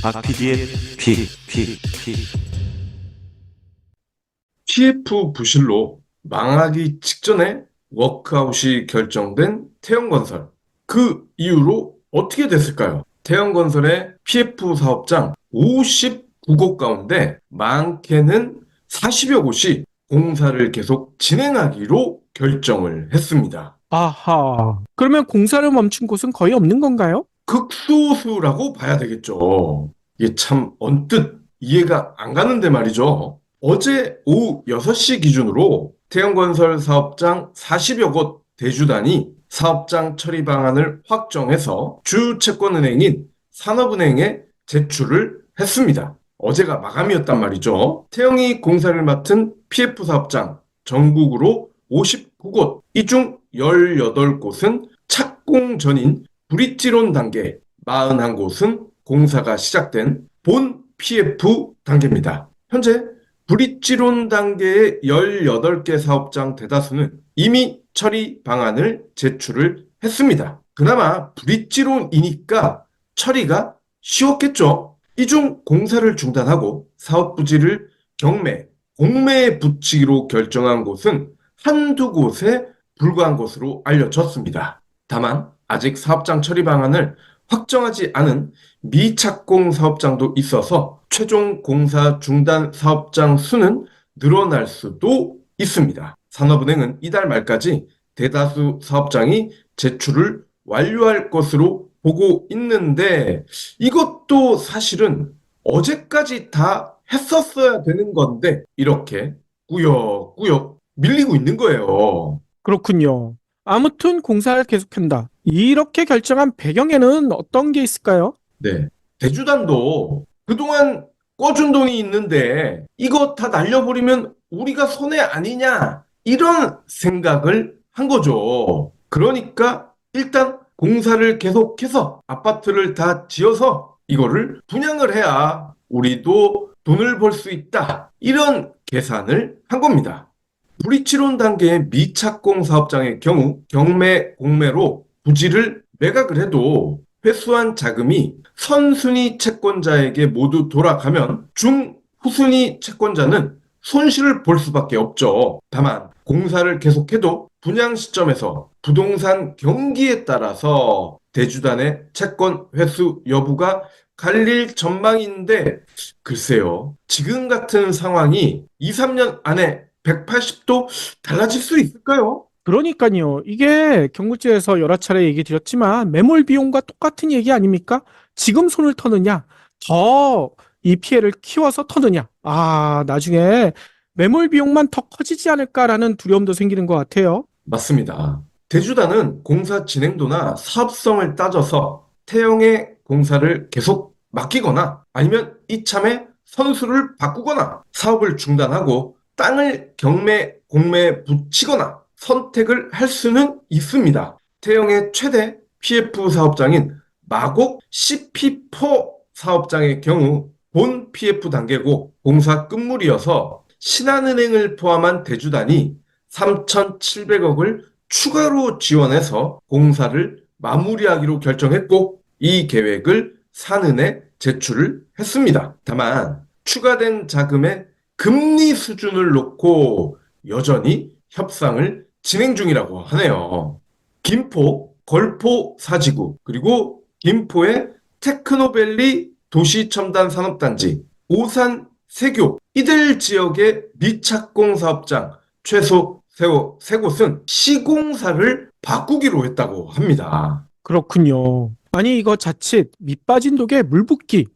박 PD의 PF 부실로 망하기 직전에 워크아웃이 결정된 태영건설. 그 이후로 어떻게 됐을까요? 태영건설의 PF 사업장 59곳 가운데 많게는 40여 곳이 공사를 계속 진행하기로 결정을 했습니다. 아하. 그러면 공사를 멈춘 곳은 거의 없는 건가요? 극소수라고 봐야 되겠죠. 이게 참 언뜻 이해가 안 가는데 말이죠. 어제 오후 6시 기준으로 태영건설 사업장 40여 곳 대주단이 사업장 처리 방안을 확정해서 주채권은행인 산업은행에 제출을 했습니다. 어제가 마감이었단 말이죠. 태영이 공사를 맡은 PF 사업장 전국으로 59곳, 이 중 18곳은 착공 전인 브릿지론 단계, 41곳은 공사가 시작된 본 PF 단계입니다. 현재 브릿지론 단계의 18개 사업장 대다수는 이미 처리 방안을 제출을 했습니다. 그나마 브릿지론이니까 처리가 쉬웠겠죠. 이 중 공사를 중단하고 사업 부지를 경매, 공매에 붙이기로 결정한 곳은 한두 곳에 불과한 것으로 알려졌습니다. 다만 아직 사업장 처리 방안을 확정하지 않은 미착공 사업장도 있어서 최종 공사 중단 사업장 수는 늘어날 수도 있습니다. 산업은행은 이달 말까지 대다수 사업장이 제출을 완료할 것으로 보고 있는데, 이것도 사실은 어제까지 다 했었어야 되는 건데 이렇게 꾸역꾸역 밀리고 있는 거예요. 그렇군요. 아무튼 공사를 계속한다. 이렇게 결정한 배경에는 어떤 게 있을까요? 네. 대주단도 그동안 꿔준 돈이 있는데 이거 다 날려버리면 우리가 손해 아니냐, 이런 생각을 한 거죠. 그러니까 일단 공사를 계속해서 아파트를 다 지어서 이거를 분양을 해야 우리도 돈을 벌 수 있다, 이런 계산을 한 겁니다. 브릿지론 단계의 미착공 사업장의 경우 경매, 공매로 부지를 매각을 해도 회수한 자금이 선순위 채권자에게 모두 돌아가면 중후순위 채권자는 손실을 볼 수밖에 없죠. 다만 공사를 계속해도 분양 시점에서 부동산 경기에 따라서 대주단의 채권 회수 여부가 갈릴 전망인데, 글쎄요. 지금 같은 상황이 2, 3년 안에 180도 달라질 수 있을까요? 그러니까요. 이게 경국지에서 여러 차례 얘기 드렸지만 매몰 비용과 똑같은 얘기 아닙니까? 지금 손을 터느냐, 더 이 피해를 키워서 터느냐. 나중에 매몰 비용만 더 커지지 않을까라는 두려움도 생기는 것 같아요. 맞습니다. 대주단은 공사 진행도나 사업성을 따져서 태형의 공사를 계속 맡기거나 아니면 이참에 선수를 바꾸거나 사업을 중단하고 땅을 경매, 공매에 붙이거나 선택을 할 수는 있습니다. 태형의 최대 PF 사업장인 마곡 CP4 사업장의 경우 본 PF 단계고 공사 끝물이어서 신한은행을 포함한 대주단이 3,700억을 추가로 지원해서 공사를 마무리하기로 결정했고, 이 계획을 산은에 제출을 했습니다. 다만 추가된 자금의 금리 수준을 놓고 여전히 협상을 진행 중이라고 하네요. 김포 걸포 사지구, 그리고 김포의 테크노밸리 도시첨단산업단지, 오산 세교, 이들 지역의 미착공 사업장 최소 세 곳은 시공사를 바꾸기로 했다고 합니다. 그렇군요. 아니, 이거 자칫 밑 빠진 독에 물 붓기.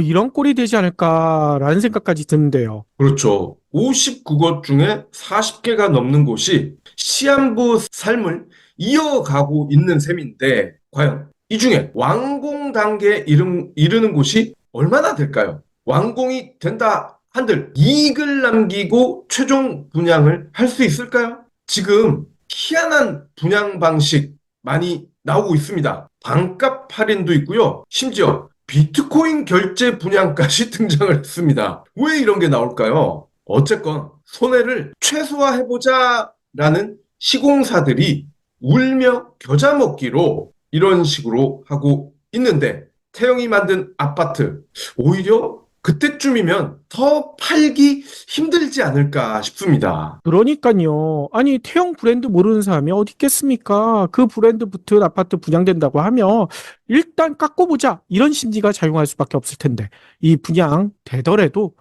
이런 꼴이 되지 않을까라는 생각까지 드는데요. 그렇죠. 59곳 중에 40개가 넘는 곳이 시한부 삶을 이어가고 있는 셈인데, 과연 이 중에 완공 단계에 이르는 곳이 얼마나 될까요? 완공이 된다 한들 이익을 남기고 최종 분양을 할 수 있을까요? 지금 희한한 분양 방식 많이 나오고 있습니다. 반값 할인도 있고요. 심지어 비트코인 결제 분양까지 등장을 했습니다. 왜 이런 게 나올까요? 어쨌건 손해를 최소화해보자라는 시공사들이 울며 겨자 먹기로 이런 식으로 하고 있는데, 태영이 만든 아파트, 오히려 그때쯤이면 더 팔기 힘들지 않을까 싶습니다. 그러니까요. 아니, 태형 브랜드 모르는 사람이 어디 있겠습니까? 그 브랜드 붙은 아파트 분양된다고 하면 일단 깎고 보자. 이런 심리가 작용할 수밖에 없을 텐데. 이 분양 되더라도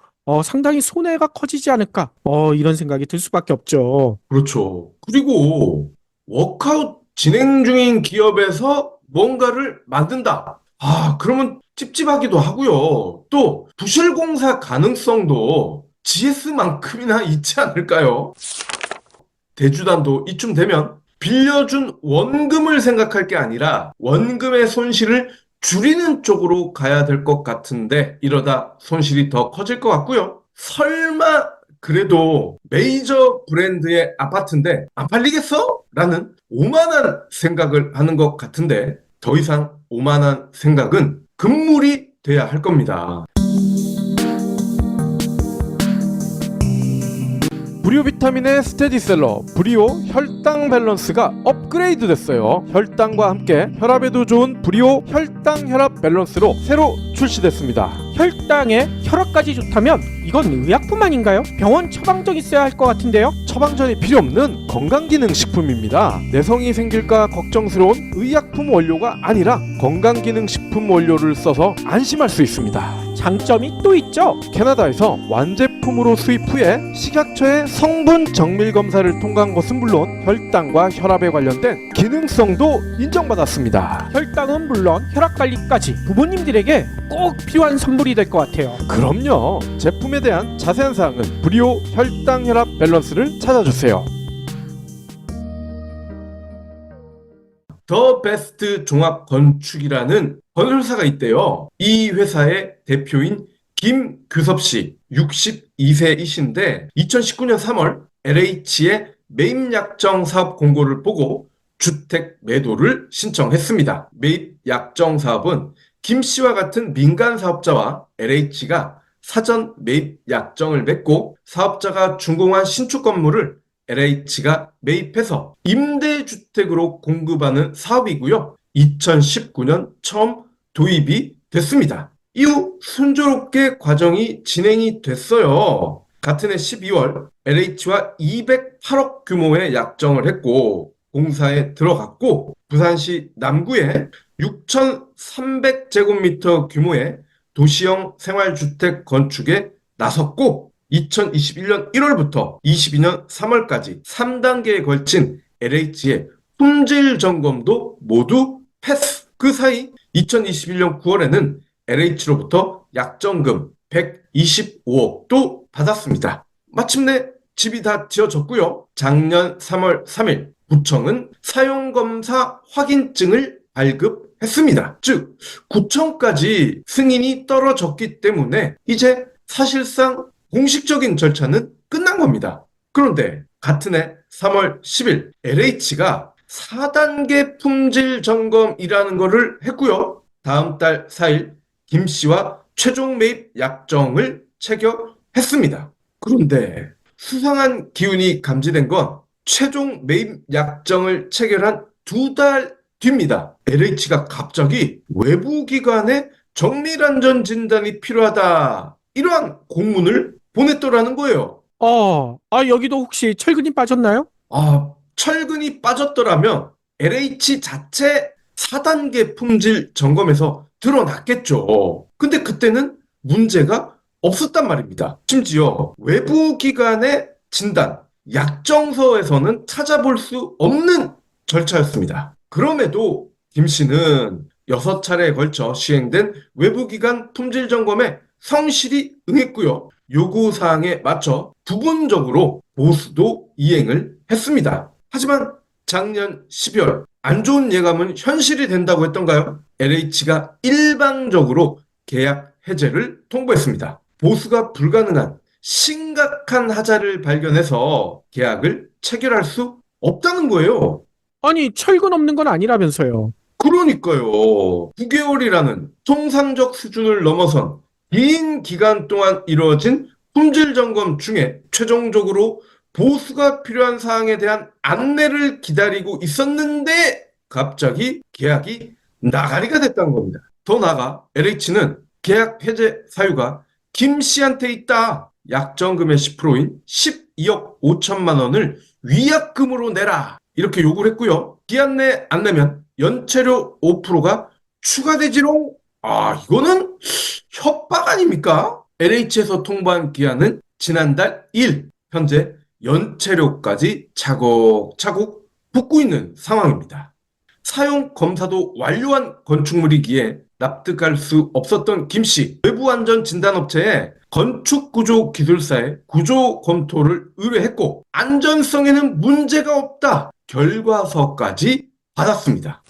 상당히 손해가 커지지 않을까? 이런 생각이 들 수밖에 없죠. 그렇죠. 그리고 워크아웃 진행 중인 기업에서 뭔가를 만든다. 그러면 찝찝하기도 하고요. 또 부실공사 가능성도 GS만큼이나 있지 않을까요? 대주단도 이쯤 되면 빌려준 원금을 생각할 게 아니라 원금의 손실을 줄이는 쪽으로 가야 될 것 같은데 이러다 손실이 더 커질 것 같고요. 설마 그래도 메이저 브랜드의 아파트인데 안 팔리겠어? 라는 오만한 생각을 하는 것 같은데 더 이상 오만한 생각은 금물이 돼야 할 겁니다. 브리오 비타민의 스테디셀러 브리오 혈당 밸런스가 업그레이드 됐어요. 혈당과 함께 혈압에도 좋은 브리오 혈당 혈압 밸런스로 새로 출시됐습니다. 혈당에 혈압까지 좋다면 이건 의약품 아닌가요? 병원 처방전 있어야 할 것 같은데요? 처방전이 필요 없는 건강기능식품입니다. 내성이 생길까 걱정스러운 의약품 원료가 아니라 건강기능식품 원료를 써서 안심할 수 있습니다. 장점이 또 있죠? 캐나다에서 완제품으로 수입 후에 식약처의 성분 정밀 검사를 통과한 것은 물론 혈당과 혈압에 관련된 기능성도 인정받았습니다. 혈당은 물론 혈압 관리까지 부모님들에게 꼭 필요한 선물이 될 것 같아요. 그럼요. 제품에 대한 자세한 사항은 브리오 혈당 혈압 밸런스를 찾아주세요. 더 베스트 종합건축이라는 건설사가 있대요. 이 회사의 대표인 김규섭 씨, 62세이신데 2019년 3월 LH의 매입약정 사업 공고를 보고 주택 매도를 신청했습니다. 매입약정 사업은 김 씨와 같은 민간 사업자와 LH가 사전 매입약정을 맺고 사업자가 준공한 신축 건물을 LH가 매입해서 임대주택으로 공급하는 사업이고요. 2019년 처음 도입이 됐습니다. 이후 순조롭게 과정이 진행이 됐어요. 같은 해 12월 LH와 208억 규모의 약정을 했고 공사에 들어갔고 부산시 남구에 6,300제곱미터 규모의 도시형 생활주택 건축에 나섰고 2021년 1월부터 22년 3월까지 3단계에 걸친 LH의 품질 점검도 모두 패스. 그 사이 2021년 9월에는 LH로부터 약정금 125억도 받았습니다. 마침내 집이 다 지어졌고요. 작년 3월 3일 구청은 사용검사 확인증을 발급했습니다. 즉 구청까지 승인이 떨어졌기 때문에 이제 사실상 공식적인 절차는 끝난 겁니다. 그런데 같은 해 3월 10일 LH가 4단계 품질 점검이라는 것을 했고요. 다음 달 4일 김 씨와 최종 매입 약정을 체결했습니다. 그런데 수상한 기운이 감지된 건 최종 매입 약정을 체결한 2달 뒤입니다. LH가 갑자기 외부 기관의 정밀안전 진단이 필요하다. 이러한 공문을 보냈더라는 거예요. 여기도 혹시 철근이 빠졌나요? 철근이 빠졌더라면 LH 자체 4단계 품질 점검에서 드러났겠죠. 근데 그때는 문제가 없었단 말입니다. 심지어 외부 기관의 진단, 약정서에서는 찾아볼 수 없는 절차였습니다. 그럼에도 김 씨는 6차례에 걸쳐 시행된 외부기관 품질 점검에 성실히 응했고요. 요구사항에 맞춰 부분적으로 보수도 이행을 했습니다. 하지만 작년 12월 안 좋은 예감은 현실이 된다고 했던가요? LH가 일방적으로 계약 해제를 통보했습니다. 보수가 불가능한 심각한 하자를 발견해서 계약을 체결할 수 없다는 거예요. 아니, 철근 없는 건 아니라면서요. 그러니까요. 9개월이라는 통상적 수준을 넘어선 긴 기간 동안 이루어진 품질 점검 중에 최종적으로 보수가 필요한 사항에 대한 안내를 기다리고 있었는데 갑자기 계약이 나가리가 됐다는 겁니다. 더 나아가 LH는 계약 해제 사유가 김 씨한테 있다. 약정금의 10%인 12억 5천만 원을 위약금으로 내라. 이렇게 요구를 했고요. 기한 내 안 내면 연체료 5%가 추가되지롱. 이거는 협박 아닙니까? LH에서 통보한 기한은 지난달 1일, 현재 연체료까지 차곡차곡 붙고 있는 상황입니다. 사용 검사도 완료한 건축물이기에 납득할 수 없었던 김 씨, 외부안전진단업체에 건축구조기술사의 구조 검토를 의뢰했고 안전성에는 문제가 없다 결과서까지 받았습니다.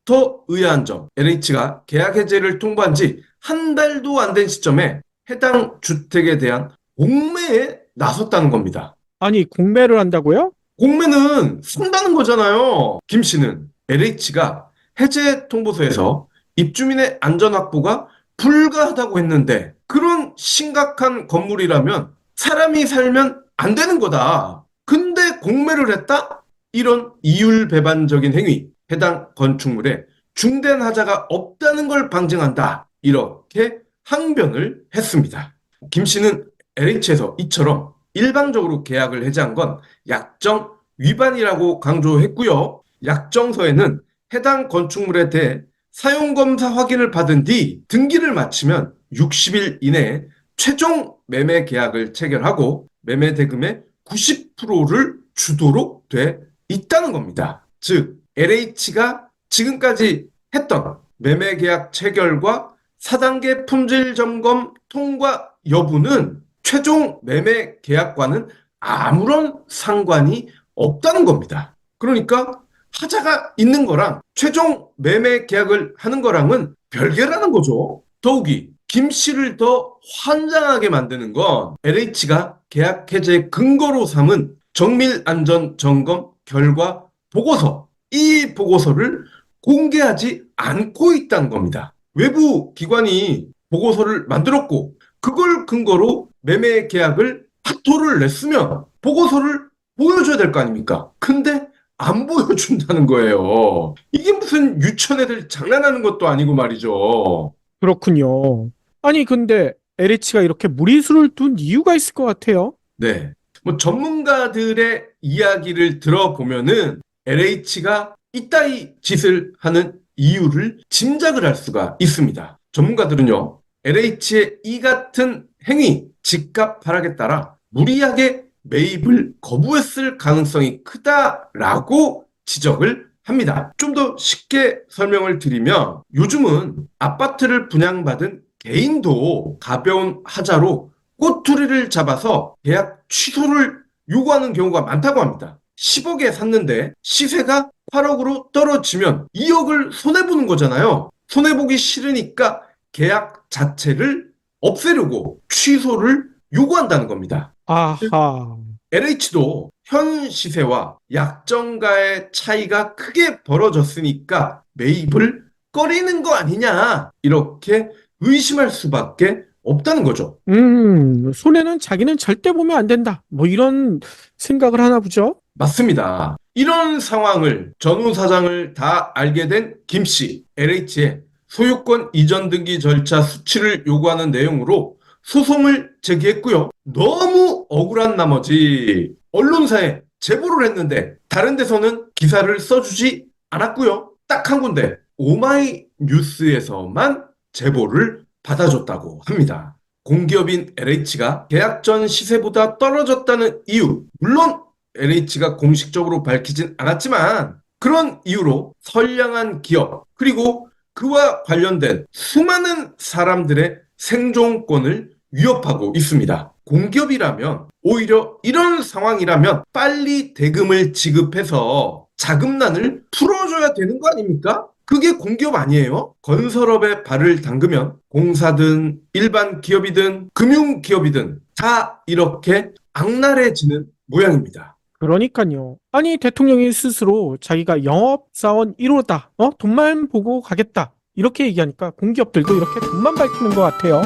더 의아한 점, LH가 계약 해제를 통보한 지 한 달도 안 된 시점에 해당 주택에 대한 공매에 나섰다는 겁니다. 아니, 공매를 한다고요? 공매는 쓴다는 거잖아요. 김 씨는 LH가 해제 통보서에서 입주민의 안전 확보가 불가하다고 했는데 그런 심각한 건물이라면 사람이 살면 안 되는 거다. 근데 공매를 했다? 이런 이율배반적인 행위, 해당 건축물에 중대한 하자가 없다는 걸 방증한다. 이렇게 항변을 했습니다. 김 씨는 LH에서 이처럼 일방적으로 계약을 해제한 건 약정 위반이라고 강조했고요. 약정서에는 해당 건축물에 대해 사용검사 확인을 받은 뒤 등기를 마치면 60일 이내에 최종 매매 계약을 체결하고 매매 대금의 90%를 주도록 돼 있다는 겁니다. 즉 LH가 지금까지 했던 매매 계약 체결과 4단계 품질 점검 통과 여부는 최종 매매 계약과는 아무런 상관이 없다는 겁니다. 그러니까 하자가 있는 거랑 최종 매매 계약을 하는 거랑은 별개라는 거죠. 더욱이 김 씨를 더 환장하게 만드는 건 LH가 계약 해제 근거로 삼은 정밀안전점검 결과 보고서, 이 보고서를 공개하지 않고 있다는 겁니다. 외부 기관이 보고서를 만들었고 그걸 근거로 매매 계약을 파토를 냈으면 보고서를 보여줘야 될 거 아닙니까? 근데 안 보여준다는 거예요. 이게 무슨 유치원 애들 장난하는 것도 아니고 말이죠. 그렇군요. 아니, 근데 LH가 이렇게 무리수를 둔 이유가 있을 것 같아요. 네. 전문가들의 이야기를 들어보면은 LH가 이따위 짓을 하는 이유를 짐작을 할 수가 있습니다. 전문가들은요, LH의 이 같은 행위, 집값 하락에 따라 무리하게 매입을 거부했을 가능성이 크다라고 지적을 합니다. 좀 더 쉽게 설명을 드리면 요즘은 아파트를 분양받은 개인도 가벼운 하자로 꼬투리를 잡아서 계약 취소를 요구하는 경우가 많다고 합니다. 10억에 샀는데 시세가 8억으로 떨어지면 2억을 손해보는 거잖아요. 손해보기 싫으니까 계약 자체를 없애려고 취소를 요구한다는 겁니다. 아하. LH도 현 시세와 약정가의 차이가 크게 벌어졌으니까 매입을 꺼리는 거 아니냐, 이렇게 의심할 수밖에 없다는 거죠. 손해는 자기는 절대 보면 안 된다. 뭐 이런 생각을 하나 보죠. 맞습니다. 이런 상황을 전후 사장을 다 알게 된 김 씨, LH의 소유권 이전 등기 절차 수치를 요구하는 내용으로 소송을 제기했고요. 너무 억울한 나머지 언론사에 제보를 했는데 다른 데서는 기사를 써주지 않았고요. 딱 한 군데 오마이뉴스에서만 제보를 받아줬다고 합니다. 공기업인 LH가 계약 전 시세보다 떨어졌다는 이유, 물론 LH가 공식적으로 밝히진 않았지만 그런 이유로 선량한 기업 그리고 그와 관련된 수많은 사람들의 생존권을 위협하고 있습니다. 공기업이라면 오히려 이런 상황이라면 빨리 대금을 지급해서 자금난을 풀어줘야 되는 거 아닙니까? 그게 공기업 아니에요? 건설업에 발을 담그면 공사든 일반 기업이든 금융기업이든 다 이렇게 악랄해지는 모양입니다. 그러니까요. 아니, 대통령이 스스로 자기가 영업사원 1호다. 돈만 보고 가겠다. 이렇게 얘기하니까 공기업들도 이렇게 돈만 밝히는 것 같아요.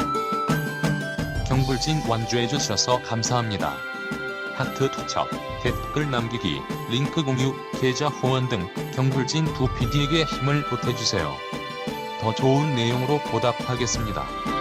경불진 완주해주셔서 감사합니다. 하트 투척, 댓글 남기기, 링크 공유, 계좌 후원 등 경불진 두 PD에게 힘을 보태주세요. 더 좋은 내용으로 보답하겠습니다.